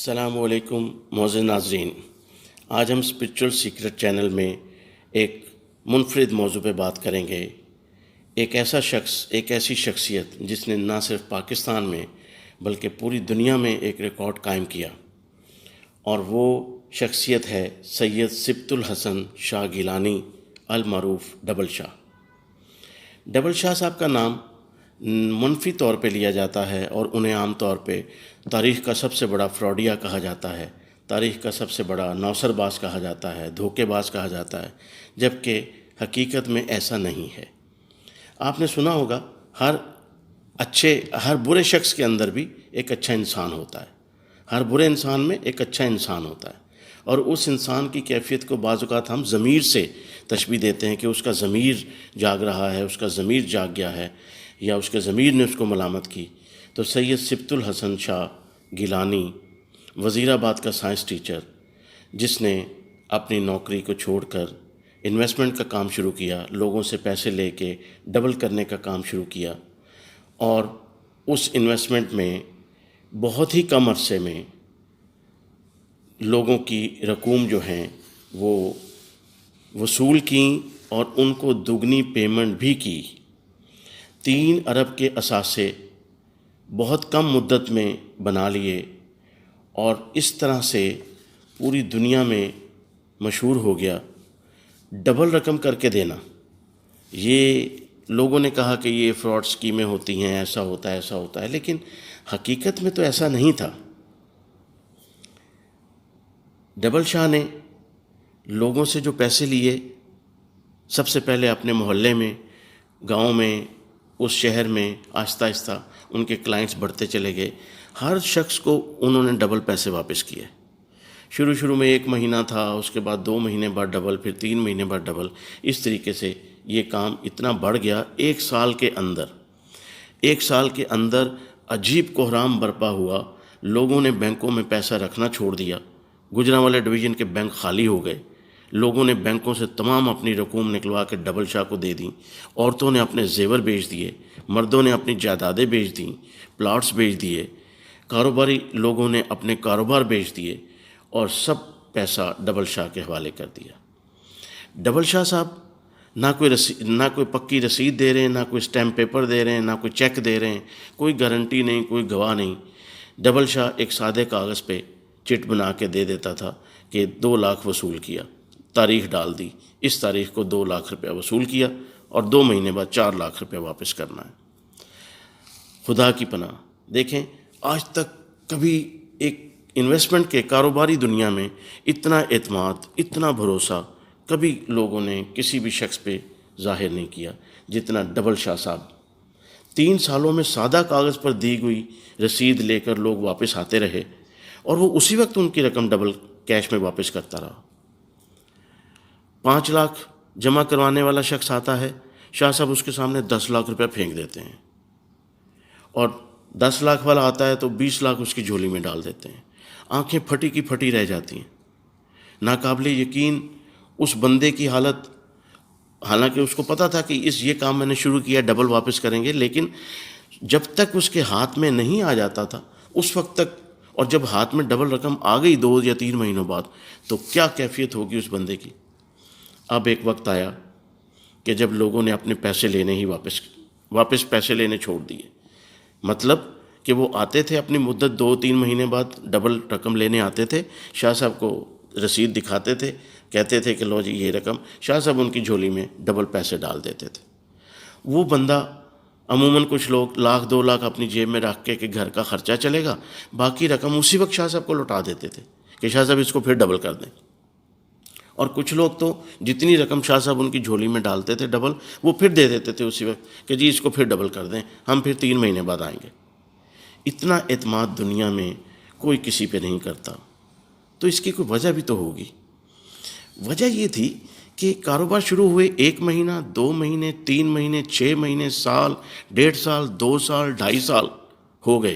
السلام علیکم معزز ناظرین، آج ہم اسپرچول سیکرٹ چینل میں ایک منفرد موضوع پہ بات کریں گے۔ ایک ایسی شخصیت جس نے نہ صرف پاکستان میں بلکہ پوری دنیا میں ایک ریکارڈ قائم کیا، اور وہ شخصیت ہے سید سبط الحسن شاہ گیلانی المعروف ڈبل شاہ۔ ڈبل شاہ صاحب کا نام منفی طور پہ لیا جاتا ہے اور انہیں عام طور پہ تاریخ کا سب سے بڑا فراڈیا کہا جاتا ہے، تاریخ کا سب سے بڑا نوسر باز کہا جاتا ہے، دھوکے باز کہا جاتا ہے، جبکہ حقیقت میں ایسا نہیں ہے۔ آپ نے سنا ہوگا ہر برے شخص کے اندر بھی ایک اچھا انسان ہوتا ہے، ہر برے انسان میں ایک اچھا انسان ہوتا ہے، اور اس انسان کی کیفیت کو بعض اوقات ہم ضمیر سے تشبیہ دیتے ہیں کہ اس کا ضمیر جاگ رہا ہے، اس کا ضمیر جاگ گیا ہے، یا اس کے ضمیر نے اس کو ملامت کی۔ تو سید سبط الحسن شاہ گیلانی وزیر آباد کا سائنس ٹیچر، جس نے اپنی نوکری کو چھوڑ کر انویسٹمنٹ کا کام شروع کیا، لوگوں سے پیسے لے کے ڈبل کرنے کا کام شروع کیا، اور اس انویسٹمنٹ میں بہت ہی کم عرصے میں لوگوں کی رقوم جو ہیں وہ وصول کیں اور ان کو دگنی پیمنٹ بھی کی۔ 3 ارب کے اثاثے بہت کم مدت میں بنا لیے، اور اس طرح سے پوری دنیا میں مشہور ہو گیا۔ ڈبل رقم کر کے دینا، یہ لوگوں نے کہا کہ یہ فراڈ اسکیمیں ہوتی ہیں، ایسا ہوتا ہے ایسا ہوتا ہے، لیکن حقیقت میں تو ایسا نہیں تھا۔ ڈبل شاہ نے لوگوں سے جو پیسے لیے، سب سے پہلے اپنے محلے میں، گاؤں میں، اس شہر میں آہستہ آہستہ ان کے کلائنٹس بڑھتے چلے گئے۔ ہر شخص کو انہوں نے ڈبل پیسے واپس کیے۔ شروع میں 1 مہینہ تھا، اس کے بعد 2 مہینے بعد ڈبل، پھر 3 مہینے بعد ڈبل۔ اس طریقے سے یہ کام اتنا بڑھ گیا، 1 سال کے اندر عجیب کوحرام برپا ہوا۔ لوگوں نے بینکوں میں پیسہ رکھنا چھوڑ دیا، گوجرانوالہ ڈویژن کے بینک خالی ہو گئے۔ لوگوں نے بینکوں سے تمام اپنی رقوم نکلوا کے ڈبل شاہ کو دے دیں۔ عورتوں نے اپنے زیور بیچ دیے، مردوں نے اپنی جائیدادیں بیچ دیں، پلاٹس بیچ دیے، کاروباری لوگوں نے اپنے کاروبار بیچ دیے، اور سب پیسہ ڈبل شاہ کے حوالے کر دیا۔ ڈبل شاہ صاحب نہ کوئی پکی رسید دے رہے ہیں، نہ کوئی اسٹیمپ پیپر دے رہے ہیں، نہ کوئی چیک دے رہے ہیں، کوئی گارنٹی نہیں، کوئی گواہ نہیں۔ ڈبل شاہ ایک سادے کاغذ پہ چٹ بنا کے دے دیتا تھا کہ 2 لاکھ وصول کیا، تاریخ ڈال دی، اس تاریخ کو 2 لاکھ روپیہ وصول کیا، اور 2 مہینے بعد 4 لاکھ روپیہ واپس کرنا ہے۔ خدا کی پناہ، دیکھیں آج تک کبھی ایک انویسٹمنٹ کے کاروباری دنیا میں اتنا اعتماد، اتنا بھروسہ کبھی لوگوں نے کسی بھی شخص پہ ظاہر نہیں کیا جتنا ڈبل شاہ صاحب۔ 3 سالوں میں سادہ کاغذ پر دی ہوئی رسید لے کر لوگ واپس آتے رہے، اور وہ اسی وقت ان کی رقم ڈبل کیش میں واپس کرتا رہا۔ 5 لاکھ جمع کروانے والا شخص آتا ہے، شاہ صاحب اس کے سامنے 10 لاکھ روپیہ پھینک دیتے ہیں، اور 10 لاکھ والا آتا ہے تو 20 لاکھ اس کی جھولی میں ڈال دیتے ہیں۔ آنکھیں پھٹی کی پھٹی رہ جاتی ہیں۔ ناقابل یقین اس بندے کی حالت، حالانکہ اس کو پتا تھا کہ یہ کام میں نے شروع کیا، ڈبل واپس کریں گے، لیکن جب تک اس کے ہاتھ میں نہیں آ جاتا تھا اس وقت تک، اور جب ہاتھ میں ڈبل رقم آ گئی 2 یا 3 مہینوں بعد، تو کیا کیفیت ہوگی اس بندے کی۔ اب ایک وقت آیا کہ جب لوگوں نے اپنے پیسے لینے ہی واپس پیسے لینے چھوڑ دیے۔ مطلب کہ وہ آتے تھے اپنی مدت 2-3 مہینے بعد ڈبل رقم لینے آتے تھے، شاہ صاحب کو رسید دکھاتے تھے، کہتے تھے کہ لو جی یہ رقم، شاہ صاحب ان کی جھولی میں ڈبل پیسے ڈال دیتے تھے۔ وہ بندہ عموماً کچھ لوگ 1-2 لاکھ اپنی جیب میں رکھ کے کہ گھر کا خرچہ چلے گا، باقی رقم اسی وقت شاہ صاحب کو لوٹا دیتے تھے کہ شاہ صاحب اس کو پھر ڈبل کر دیں۔ اور کچھ لوگ تو جتنی رقم شاہ صاحب ان کی جھولی میں ڈالتے تھے ڈبل، وہ پھر دے دیتے تھے اسی وقت کہ جی اس کو پھر ڈبل کر دیں، ہم پھر 3 مہینے بعد آئیں گے۔ اتنا اعتماد دنیا میں کوئی کسی پہ نہیں کرتا، تو اس کی کوئی وجہ بھی تو ہوگی۔ وجہ یہ تھی کہ کاروبار شروع ہوئے 1 مہینہ، 2 مہینے، 3 مہینے، 6 مہینے، سال، 1.5 سال، 2 سال، 2.5 سال ہو گئے،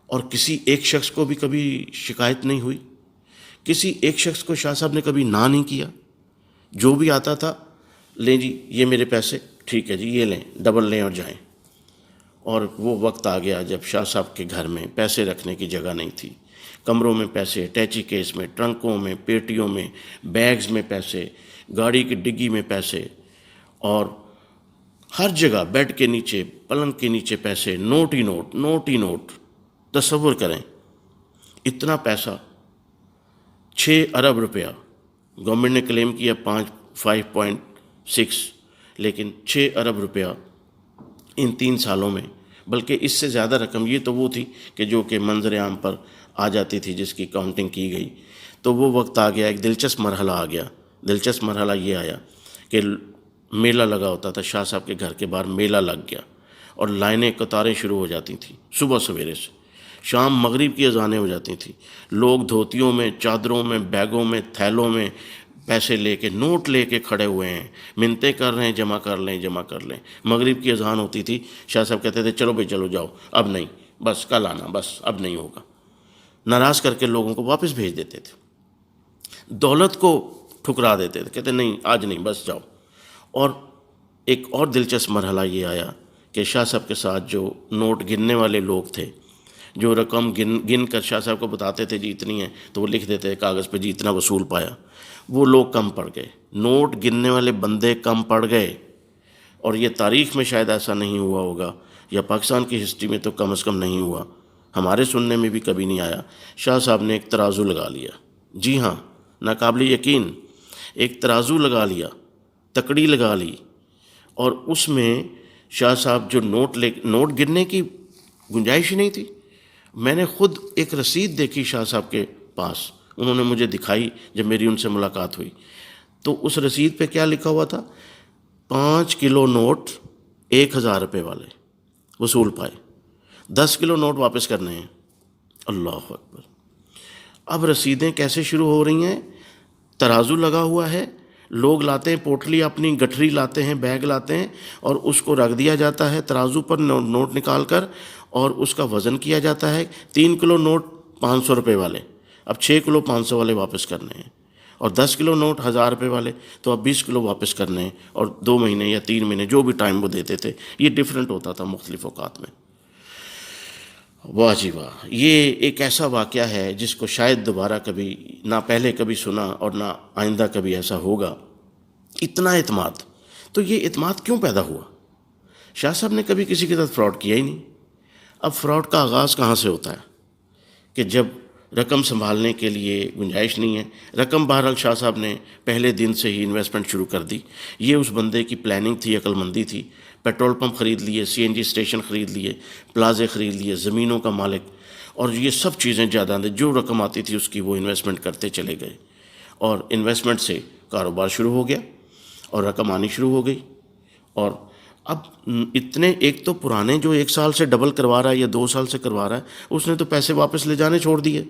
اور کسی ایک شخص کو بھی کبھی شکایت نہیں ہوئی، کسی ایک شخص کو شاہ صاحب نے کبھی نہ نہیں کیا۔ جو بھی آتا تھا، لیں جی یہ میرے پیسے، ٹھیک ہے جی یہ لیں، ڈبل لیں اور جائیں۔ اور وہ وقت آ گیا جب شاہ صاحب کے گھر میں پیسے رکھنے کی جگہ نہیں تھی، کمروں میں پیسے، ٹیچی کیس میں، ٹرنکوں میں، پیٹیوں میں، بیگز میں پیسے، گاڑی کی ڈگی میں پیسے، اور ہر جگہ بیڈ کے نیچے، پلنگ کے نیچے پیسے، نوٹ ہی نوٹ، نوٹ ہی نوٹ۔ تصور کریں اتنا پیسہ، 6 ارب روپیہ، گورنمنٹ نے کلیم کیا 5.6، لیکن 6 ارب روپیہ ان 3 سالوں میں، بلکہ اس سے زیادہ رقم، یہ تو وہ تھی کہ جو کہ منظر عام پر آ جاتی تھی، جس کی کاؤنٹنگ کی گئی۔ تو وہ وقت آ گیا، ایک دلچسپ مرحلہ آ گیا۔ دلچسپ مرحلہ یہ آیا کہ میلہ لگا ہوتا تھا، شاہ صاحب کے گھر کے باہر میلہ لگ گیا، اور لائنیں، قطاریں شروع ہو جاتی تھیں صبح سویرے سے، شام مغرب کی اذانیں ہو جاتی تھیں، لوگ دھوتیوں میں، چادروں میں، بیگوں میں، تھیلوں میں پیسے لے کے، نوٹ لے کے کھڑے ہوئے ہیں، منتیں کر رہے ہیں جمع کر لیں، جمع کر لیں۔ مغرب کی اذان ہوتی تھی، شاہ صاحب کہتے تھے چلو بھائی چلو جاؤ، اب نہیں، بس کل آنا، بس اب نہیں ہوگا۔ ناراض کر کے لوگوں کو واپس بھیج دیتے تھے، دولت کو ٹھکرا دیتے تھے، کہتے نہیں آج نہیں، بس جاؤ۔ اور ایک اور دلچسپ مرحلہ یہ آیا کہ شاہ صاحب کے ساتھ جو نوٹ گننے والے لوگ تھے، جو رقم گن کر شاہ صاحب کو بتاتے تھے جی اتنی ہے، تو وہ لکھ دیتے کاغذ پہ جی اتنا وصول پایا، وہ لوگ کم پڑ گئے، نوٹ گننے والے بندے کم پڑ گئے۔ اور یہ تاریخ میں شاید ایسا نہیں ہوا ہوگا، یا پاکستان کی ہسٹری میں تو کم از کم نہیں ہوا، ہمارے سننے میں بھی کبھی نہیں آیا۔ شاہ صاحب نے ایک ترازو لگا لیا، جی ہاں، ناقابل یقین، ایک ترازو لگا لیا، تکڑی لگا لی، اور اس میں شاہ صاحب جو نوٹ گرنے کی گنجائش ہی نہیں تھی۔ میں نے خود ایک رسید دیکھی شاہ صاحب کے پاس، انہوں نے مجھے دکھائی جب میری ان سے ملاقات ہوئی، تو اس رسید پہ کیا لکھا ہوا تھا؟ 5 کلو نوٹ 1,000 روپے والے وصول پائے، 10 کلو نوٹ واپس کرنے ہیں۔ اللہ اکبر! اب رسیدیں کیسے شروع ہو رہی ہیں؟ ترازو لگا ہوا ہے، لوگ لاتے ہیں پوٹلی، اپنی گٹھری لاتے ہیں، بیگ لاتے ہیں، اور اس کو رکھ دیا جاتا ہے ترازو پر، نوٹ نکال کر، اور اس کا وزن کیا جاتا ہے۔ 3 کلو نوٹ 500 روپے والے، اب 6 کلو 500 والے واپس کرنے ہیں، اور 10 کلو نوٹ 1,000 روپے والے، تو اب 20 کلو واپس کرنے ہیں، اور 2 مہینے یا 3 مہینے جو بھی ٹائم وہ دیتے تھے، یہ ڈیفرنٹ ہوتا تھا مختلف اوقات میں۔ واہ جی واہ! یہ ایک ایسا واقعہ ہے جس کو شاید دوبارہ کبھی نہ پہلے کبھی سنا، اور نہ آئندہ کبھی ایسا ہوگا۔ اتنا اعتماد، تو یہ اعتماد کیوں پیدا ہوا؟ شاہ صاحب نے کبھی کسی کے ساتھ فراڈ کیا ہی نہیں۔ اب فراڈ کا آغاز کہاں سے ہوتا ہے؟ کہ جب رقم سنبھالنے کے لیے گنجائش نہیں ہے۔ رقم بہرحال شاہ صاحب نے پہلے دن سے ہی انویسٹمنٹ شروع کر دی، یہ اس بندے کی پلاننگ تھی، عقل مندی تھی۔ پیٹرول پمپ خرید لیے، CNG اسٹیشن خرید لیے، پلازے خرید لیے، زمینوں کا مالک، اور یہ سب چیزیں جائیدادیں، جو رقم آتی تھی اس کی وہ انویسٹمنٹ کرتے چلے گئے، اور انویسٹمنٹ سے کاروبار شروع ہو گیا، اور رقم آنی شروع ہو گئی۔ اور اب اتنے، ایک تو پرانے جو 1 سال سے ڈبل کروا رہا ہے یا 2 سال سے کروا رہا ہے، اس نے تو پیسے واپس لے جانے چھوڑ دیے،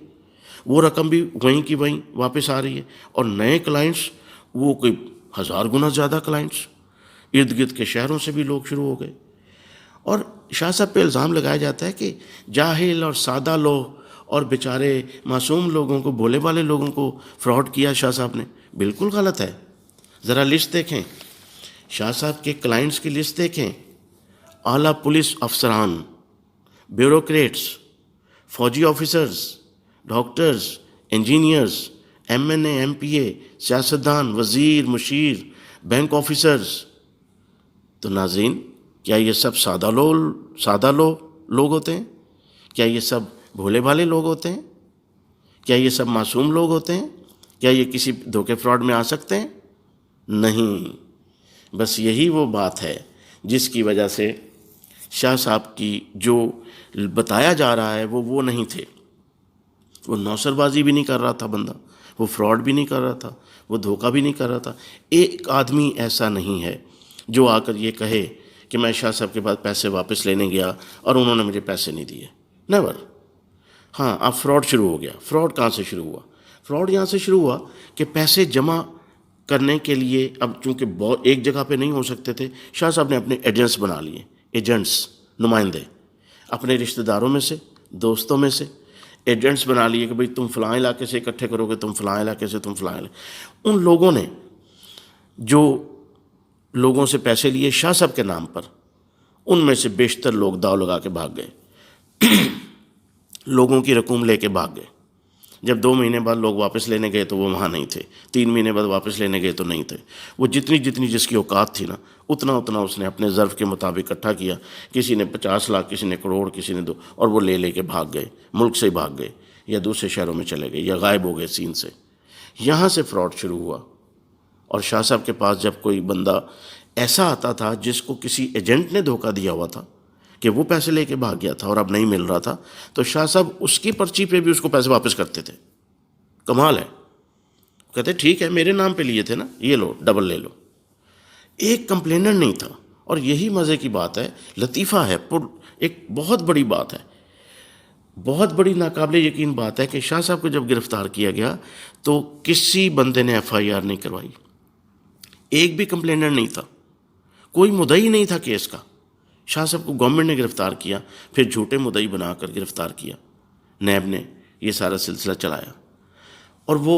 وہ رقم بھی وہیں کی وہیں واپس آ رہی ہے، اور نئے کلائنٹس وہ کوئی 1000 گنا زیادہ کلائنٹس، ارد گرد کے شہروں سے بھی لوگ شروع ہو گئے۔ اور شاہ صاحب پہ الزام لگایا جاتا ہے کہ جاہل اور سادہ لوگ اور بیچارے معصوم لوگوں کو، بھولے والے لوگوں کو فراڈ کیا شاہ صاحب نے۔ بالکل غلط ہے۔ ذرا لسٹ دیکھیں، شاہ صاحب کے کلائنٹس کی لسٹ دیکھیں، اعلیٰ پولیس افسران، بیوروکریٹس، فوجی officers, doctors, engineers, MNA MPA، سیاستدان، وزیر، مشیر، بینک آفیسرز۔ تو ناظرین، کیا یہ سب سادہ لوگ ہوتے ہیں؟ کیا یہ سب بھولے بھالے لوگ ہوتے ہیں؟ کیا یہ سب معصوم لوگ ہوتے ہیں؟ کیا یہ کسی دھوکے فراڈ میں آ سکتے ہیں؟ نہیں۔ بس یہی وہ بات ہے جس کی وجہ سے شاہ صاحب کی جو بتایا جا رہا ہے وہ نہیں تھے۔ وہ نوسر بازی بھی نہیں کر رہا تھا بندہ، وہ فراڈ بھی نہیں کر رہا تھا، وہ دھوکہ بھی نہیں کر رہا تھا۔ ایک آدمی ایسا نہیں ہے جو آ کر یہ کہے کہ میں شاہ صاحب کے بعد پیسے واپس لینے گیا اور انہوں نے مجھے پیسے نہیں دیے۔ نیور۔ ہاں، اب فراڈ شروع ہو گیا۔ فراڈ کہاں سے شروع ہوا؟ فراڈ یہاں سے شروع ہوا کہ پیسے جمع کرنے کے لیے، اب چونکہ ایک جگہ پہ نہیں ہو سکتے تھے، شاہ صاحب نے اپنے ایجنٹس بنا لیے، ایجنٹس، نمائندے، اپنے رشتہ داروں میں سے، دوستوں میں سے ایجنٹس بنا لیے کہ بھئی تم فلاں علاقے سے اکٹھے کرو گے، تم فلاں علاقے سے، تم فلاں علاقے۔ ان لوگوں نے جو لوگوں سے پیسے لیے شاہ صاحب کے نام پر، ان میں سے بیشتر لوگ داؤ لگا کے بھاگ گئے، لوگوں کی رقوم لے کے بھاگ گئے۔ جب 2 مہینے بعد لوگ واپس لینے گئے تو وہ وہاں نہیں تھے، 3 مہینے بعد واپس لینے گئے تو نہیں تھے. وہ جتنی جس کی اوقات تھی نا اتنا اس نے اپنے ظرف کے مطابق اکٹھا کیا. کسی نے 50 لاکھ، کسی نے کروڑ، کسی نے 2، اور وہ لے کے بھاگ گئے، ملک سے بھاگ گئے یا دوسرے شہروں میں چلے گئے یا غائب ہو گئے سین سے. یہاں سے فراڈ شروع ہوا. اور شاہ صاحب کے پاس جب کوئی بندہ ایسا آتا تھا جس کو کسی ایجنٹ نے دھوکہ دیا ہوا تھا کہ وہ پیسے لے کے بھاگ گیا تھا اور اب نہیں مل رہا تھا، تو شاہ صاحب اس کی پرچی پہ بھی اس کو پیسے واپس کرتے تھے. کمال ہے. کہتے ٹھیک ہے میرے نام پہ لیے تھے نا، یہ لو ڈبل لے لو. ایک کمپلینر نہیں تھا. اور یہی مزے کی بات ہے، لطیفہ ہے، ایک بہت بڑی بات ہے، بہت بڑی ناقابل یقین بات ہے کہ شاہ صاحب کو جب گرفتار کیا گیا تو کسی بندے نے FIR نہیں کروائی. ایک بھی کمپلینر نہیں تھا، کوئی مدعی نہیں تھا کیس کا. شاہ صاحب کو گورنمنٹ نے گرفتار کیا، پھر جھوٹے مدعی بنا کر گرفتار کیا. نیب نے یہ سارا سلسلہ چلایا. اور وہ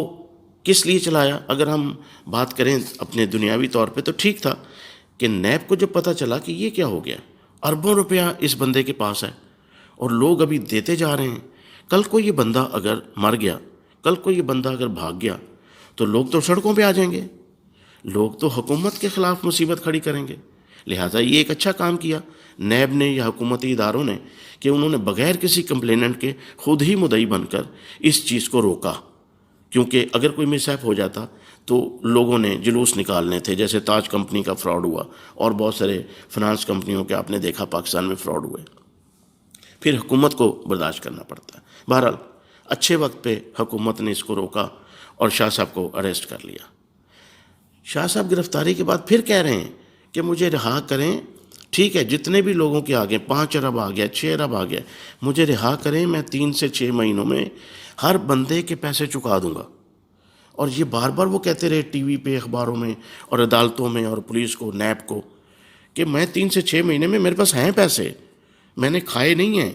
کس لیے چلایا؟ اگر ہم بات کریں اپنے دنیاوی طور پہ تو ٹھیک تھا کہ نیب کو جب پتہ چلا کہ یہ کیا ہو گیا، اربوں روپیہ اس بندے کے پاس ہے اور لوگ ابھی دیتے جا رہے ہیں، کل کو یہ بندہ اگر مر گیا، کل کو یہ بندہ اگر بھاگ گیا تو لوگ تو سڑکوں پہ آ جائیں گے، لوگ تو حکومت کے خلاف مصیبت کھڑی کریں گے. لہٰذا یہ ایک اچھا کام کیا نیب نے یا حکومتی اداروں نے کہ انہوں نے بغیر کسی کمپلیننٹ کے خود ہی مدعی بن کر اس چیز کو روکا. کیونکہ اگر کوئی مس ہیپ ہو جاتا تو لوگوں نے جلوس نکالنے تھے، جیسے تاج کمپنی کا فراڈ ہوا اور بہت سارے فنانس کمپنیوں کے آپ نے دیکھا پاکستان میں فراڈ ہوئے. پھر حکومت کو برداشت کرنا پڑتا ہے. بہرحال اچھے وقت پہ حکومت نے اس کو روکا اور شاہ صاحب کو اریسٹ کر لیا. شاہ صاحب گرفتاری کے بعد پھر کہہ رہے ہیں کہ مجھے رہا کریں. ٹھیک ہے، جتنے بھی لوگوں کے آگے 5 ارب آ گیا، 6 ارب آ گیا، مجھے رہا کریں، میں 3 سے 6 مہینوں میں ہر بندے کے پیسے چکا دوں گا. اور یہ بار بار وہ کہتے رہے ٹی وی پہ، اخباروں میں اور عدالتوں میں اور پولیس کو، نیب کو، کہ میں 3 سے 6 مہینے میں، میرے پاس ہیں پیسے، میں نے کھائے نہیں ہیں،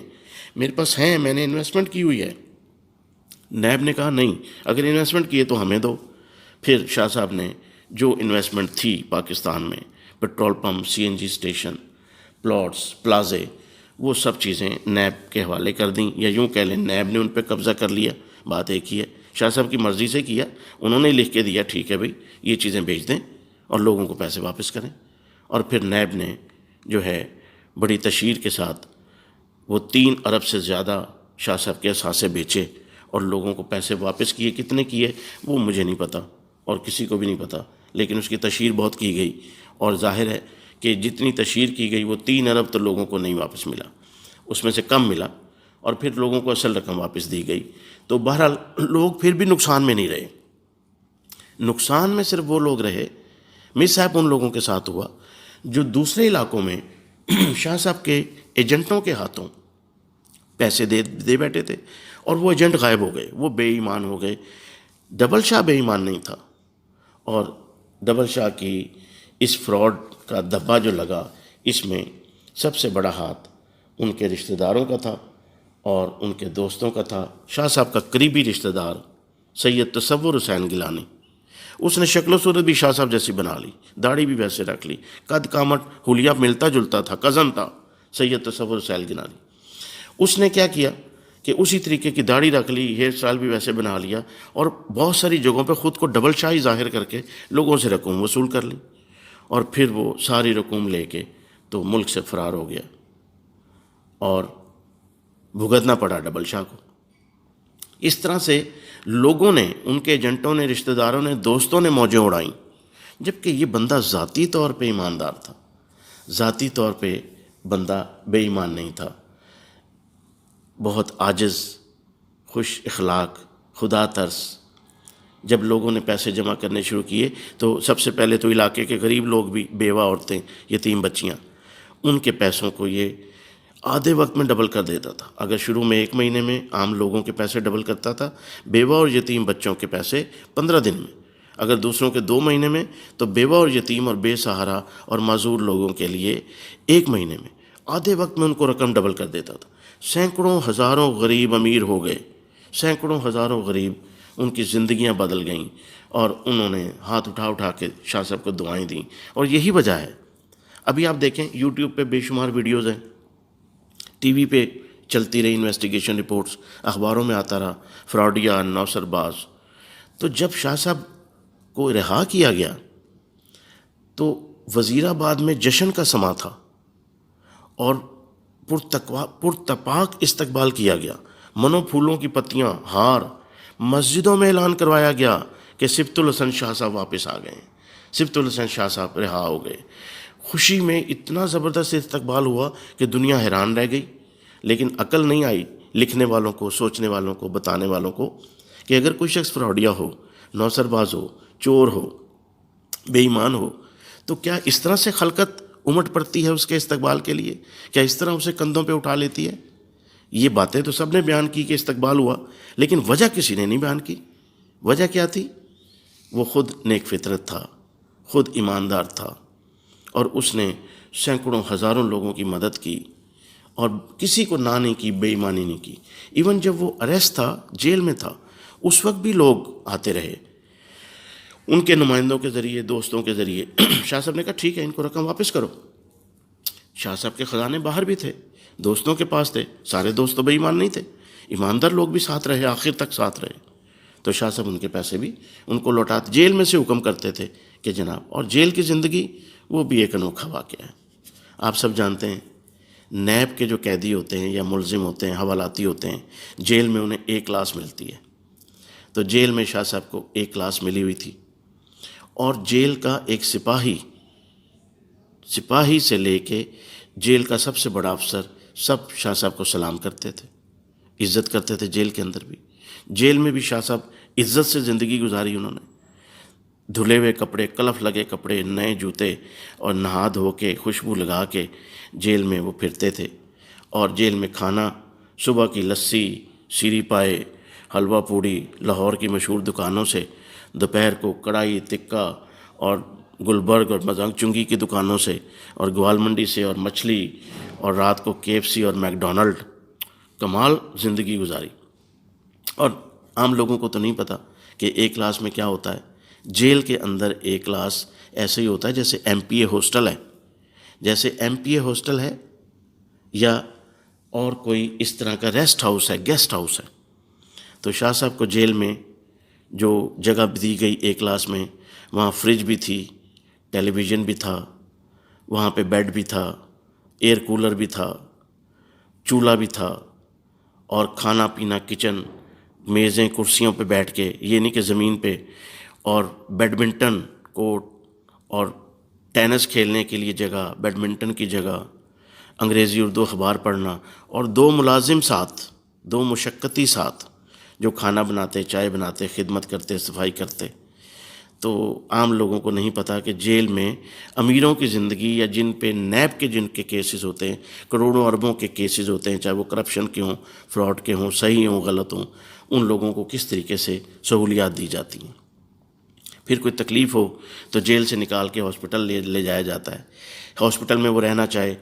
میرے پاس ہیں، میں نے انویسٹمنٹ کی ہوئی ہے. نیب نے کہا نہیں، اگر انویسٹمنٹ کیے تو ہمیں دو. پھر شاہ صاحب نے جو انویسٹمنٹ تھی پاکستان میں، petrol pump, CNG station, plots, پلازے، وہ سب چیزیں نیب کے حوالے کر دیں، یا یوں کہہ لیں نیب نے ان پہ قبضہ کر لیا. بات ایک ہی ہے، شاہ صاحب کی مرضی سے کیا، انہوں نے لکھ کے دیا ٹھیک ہے بھئی یہ چیزیں بیچ دیں اور لوگوں کو پیسے واپس کریں. اور پھر نیب نے جو ہے بڑی تشہیر کے ساتھ وہ 3 ارب سے زیادہ شاہ صاحب کے اثاثے بیچے اور لوگوں کو پیسے واپس کیے. کتنے کیے وہ مجھے نہیں پتہ اور کسی کو بھی نہیں پتہ، لیکن اس کی تشہیر بہت کی گئی. اور ظاہر ہے کہ جتنی تشہیر کی گئی وہ 3 ارب تو لوگوں کو نہیں واپس ملا، اس میں سے کم ملا، اور پھر لوگوں کو اصل رقم واپس دی گئی. تو بہرحال لوگ پھر بھی نقصان میں نہیں رہے. نقصان میں صرف وہ لوگ رہے، مس ہیپ ان لوگوں کے ساتھ ہوا جو دوسرے علاقوں میں شاہ صاحب کے ایجنٹوں کے ہاتھوں پیسے دے بیٹھے تھے اور وہ ایجنٹ غائب ہو گئے، وہ بے ایمان ہو گئے. ڈبل شاہ بے ایمان نہیں تھا، اور ڈبل شاہ کی اس فراڈ کا دھبا جو لگا، اس میں سب سے بڑا ہاتھ ان کے رشتہ داروں کا تھا اور ان کے دوستوں کا تھا. شاہ صاحب کا قریبی رشتہ دار سید تصور حسین گیلانی، اس نے شکل و صورت بھی شاہ صاحب جیسی بنا لی، داڑھی بھی ویسے رکھ لی، قد کامٹ حلیہ ملتا جلتا تھا، کزن تھا سید تصور حسین گیلانی. اس نے کیا کیا کہ اسی طریقے کی داڑھی رکھ لی، ہیئر اسٹائل بھی ویسے بنا لیا، اور بہت ساری جگہوں پہ خود کو ڈبل شاہی ظاہر کر کے لوگوں سے رقوم وصول کر لی، اور پھر وہ ساری رقوم لے کے تو ملک سے فرار ہو گیا اور بھگتنا پڑا ڈبل شاہ کو. اس طرح سے لوگوں نے، ان کے ایجنٹوں نے، رشتہ داروں نے، دوستوں نے موجیں اڑائیں، جبکہ یہ بندہ ذاتی طور پہ ایماندار تھا، ذاتی طور پہ بندہ بے ایمان نہیں تھا، بہت عاجز، خوش اخلاق، خدا ترس. جب لوگوں نے پیسے جمع کرنے شروع کیے تو سب سے پہلے تو علاقے کے غریب لوگ بھی، بیوہ عورتیں، یتیم بچیاں، ان کے پیسوں کو یہ آدھے وقت میں ڈبل کر دیتا تھا. اگر شروع میں 1 مہینے میں عام لوگوں کے پیسے ڈبل کرتا تھا، بیوہ اور یتیم بچوں کے پیسے 15 دن میں. اگر دوسروں کے 2 مہینے میں، تو بیوہ اور یتیم اور بے سہارا اور معذور لوگوں کے لیے 1 مہینے میں، آدھے وقت میں ان کو رقم ڈبل کر دیتا تھا. سینکڑوں ہزاروں غریب امیر ہو گئے، سینکڑوں ہزاروں غریب، ان کی زندگیاں بدل گئیں، اور انہوں نے ہاتھ اٹھا کے شاہ صاحب کو دعائیں دیں. اور یہی وجہ ہے، ابھی آپ دیکھیں یوٹیوب پہ بے شمار ویڈیوز ہیں، ٹی وی پہ چلتی رہی انویسٹیگیشن رپورٹس، اخباروں میں آتا رہا فراڈیا، نوسر باز۔ تو جب شاہ صاحب کو رہا کیا گیا تو وزیر آباد میں جشن کا سما تھا اور پرتپاک استقبال کیا گیا، منو پھولوں کی پتیاں، ہار، مسجدوں میں اعلان کروایا گیا کہ صفت الحسن شاہ صاحب واپس آ گئے، صفت الحسن شاہ صاحب رہا ہو گئے۔ خوشی میں اتنا زبردست استقبال ہوا کہ دنیا حیران رہ گئی، لیکن عقل نہیں آئی لکھنے والوں کو، سوچنے والوں کو، بتانے والوں کو کہ اگر کوئی شخص فراڈیا ہو، نوسر باز ہو، چور ہو، بے ایمان ہو، تو کیا اس طرح سے خلقت امٹ پڑتی ہے اس کے استقبال کے لیے؟ کیا اس طرح اسے کندھوں پہ اٹھا لیتی ہے؟ یہ باتیں تو سب نے بیان کی کہ استقبال ہوا، لیکن وجہ کسی نے نہیں بیان کی۔ وجہ کیا تھی؟ وہ خود نیک فطرت تھا، خود ایماندار تھا، اور اس نے سینکڑوں ہزاروں لوگوں کی مدد کی اور کسی کو نہ نہیں کی، بے ایمانی نہیں کی۔ ایون جب وہ اریسٹ تھا، جیل میں تھا، اس وقت بھی لوگ آتے رہے ان کے نمائندوں کے ذریعے، دوستوں کے ذریعے۔ شاہ صاحب نے کہا ٹھیک ہے، ان کو رقم واپس کرو۔ شاہ صاحب کے خزانے باہر بھی تھے، دوستوں کے پاس تھے، سارے دوست تو بے ایمان نہیں تھے، ایماندار لوگ بھی ساتھ رہے، آخر تک ساتھ رہے۔ تو شاہ صاحب ان کے پیسے بھی ان کو لوٹاتے، جیل میں سے حکم کرتے تھے کہ جناب، اور جیل کی زندگی وہ بھی ایک انوکھا واقعہ ہے۔ آپ سب جانتے ہیں نیب کے جو قیدی ہوتے ہیں یا ملزم ہوتے ہیں، حوالاتی ہوتے ہیں، جیل میں انہیں ایک کلاس ملتی ہے۔ تو جیل میں شاہ صاحب کو ایک کلاس ملی ہوئی تھی، اور جیل کا ایک سپاہی سے لے کے جیل کا سب سے بڑا افسر سب شاہ صاحب کو سلام کرتے تھے، عزت کرتے تھے۔ جیل کے اندر بھی، جیل میں بھی شاہ صاحب عزت سے زندگی گزاری انہوں نے، دھلے ہوئے کپڑے، کلف لگے کپڑے، نئے جوتے، اور نہا دھو کے خوشبو لگا کے جیل میں وہ پھرتے تھے۔ اور جیل میں کھانا، صبح کی لسی، سیری پائے، حلوہ پوڑی لاہور کی مشہور دکانوں سے، دوپہر کو کڑائی تکہ اور گلبرگ اور مزنگ چنگی کی دکانوں سے، اور گوال منڈی سے، اور مچھلی، اور رات کو KFC اور میک ڈونلڈ۔ کمال زندگی گزاری۔ اور عام لوگوں کو تو نہیں پتہ کہ ایک کلاس میں کیا ہوتا ہے۔ جیل کے اندر ایک کلاس ایسے ہی ہوتا ہے جیسے MPA ہاسٹل ہے، جیسے MPA ہاسٹل ہے یا اور کوئی اس طرح کا ریسٹ ہاؤس ہے، گیسٹ ہاؤس ہے۔ تو شاہ صاحب کو جیل میں جو جگہ دی گئی ایک کلاس میں، وہاں فریج بھی تھی، ٹیلی ویژن بھی تھا، وہاں پہ بیڈ بھی تھا، ایئر کولر بھی تھا، چولہا بھی تھا، اور کھانا پینا، کچن، میزیں کرسیوں پہ بیٹھ کے، یہ نہیں کہ زمین پہ، اور بیڈمنٹن کورٹ، اور ٹینس کھیلنے کے لیے جگہ، بیڈمنٹن کی جگہ، انگریزی اردو اخبار پڑھنا، اور 2 ملازم ساتھ، 2 مشقتی ساتھ، جو کھانا بناتے، چائے بناتے، خدمت کرتے، صفائی کرتے۔ تو عام لوگوں کو نہیں پتہ کہ جیل میں امیروں کی زندگی، یا جن پہ نیب کے جن کے کیسز ہوتے ہیں، کروڑوں اربوں کے کیسز ہوتے ہیں، چاہے وہ کرپشن کے ہوں، فراڈ کے ہوں، صحیح ہوں، غلط ہوں، ان لوگوں کو کس طریقے سے سہولیات دی جاتی ہیں۔ پھر کوئی تکلیف ہو تو جیل سے نکال کے ہاسپٹل لے جایا جاتا ہے۔ ہاسپٹل میں وہ رہنا چاہے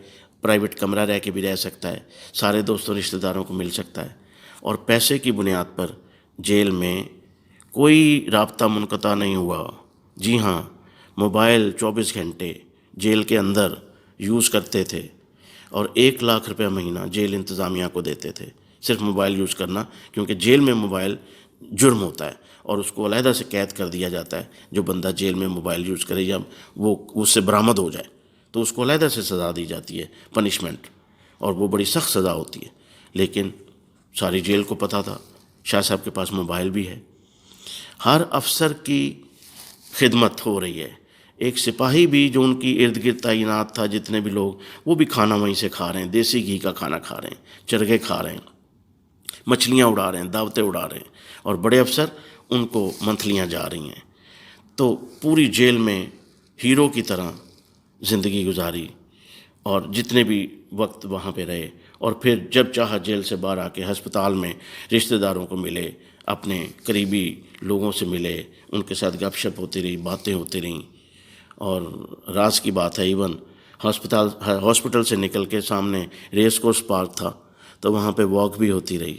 پرائیویٹ کمرہ رہ کے بھی رہ سکتا ہے، سارے دوستوں رشتہ داروں کو مل سکتا ہے، اور پیسے کی بنیاد پر جیل میں کوئی رابطہ منقطع نہیں ہوا۔ جی ہاں، موبائل 24 گھنٹے جیل کے اندر یوز کرتے تھے، اور 1 لاکھ روپے مہینہ جیل انتظامیہ کو دیتے تھے صرف موبائل یوز کرنا، کیونکہ جیل میں موبائل جرم ہوتا ہے، اور اس کو علیحدہ سے قید کر دیا جاتا ہے۔ جو بندہ جیل میں موبائل یوز کرے یا وہ اس سے برآمد ہو جائے تو اس کو علیحدہ سے سزا دی جاتی ہے، پنشمنٹ، اور وہ بڑی سخت سزا ہوتی ہے۔ لیکن ساری جیل کو پتہ تھا شاہ صاحب کے پاس موبائل بھی ہے، ہر افسر کی خدمت ہو رہی ہے۔ ایک سپاہی بھی جو ان کی ارد گرد تعینات تھا، جتنے بھی لوگ، وہ بھی کھانا وہیں سے کھا رہے ہیں، دیسی گھی کا کھانا کھا رہے ہیں، چرگے کھا رہے ہیں، مچھلیاں اڑا رہے ہیں، دعوتیں اڑا رہے ہیں، اور بڑے افسر ان کو منتھلیاں جا رہی ہیں۔ تو پوری جیل میں ہیرو کی طرح زندگی گزاری، اور جتنے بھی وقت وہاں پہ رہے، اور پھر جب چاہا جیل سے باہر آ کے ہسپتال میں رشتہ داروں کو ملے، اپنے قریبی لوگوں سے ملے، ان کے ساتھ گپ شپ ہوتی رہی، باتیں ہوتی رہیں۔ اور راز کی بات ہے، ایون ہاسپٹل سے نکل کے سامنے ریس کورس پارک تھا، تو وہاں پہ واک بھی ہوتی رہی۔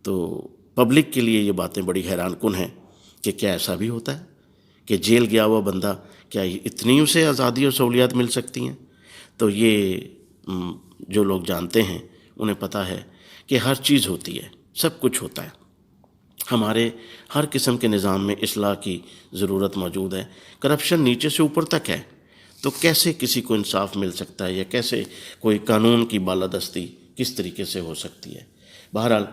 تو پبلک کے لیے یہ باتیں بڑی حیران کن ہیں کہ کیا ایسا بھی ہوتا ہے کہ جیل گیا ہوا بندہ، کیا اتنی اسے آزادی اور سہولیات مل سکتی ہیں؟ تو یہ جو لوگ جانتے ہیں انہیں پتہ ہے کہ ہر چیز ہوتی ہے، سب کچھ ہوتا ہے، ہمارے ہر قسم کے نظام میں اصلاح کی ضرورت موجود ہے۔ کرپشن نیچے سے اوپر تک ہے، تو کیسے کسی کو انصاف مل سکتا ہے، یا کیسے کوئی قانون کی بالادستی کس طریقے سے ہو سکتی ہے؟ بہرحال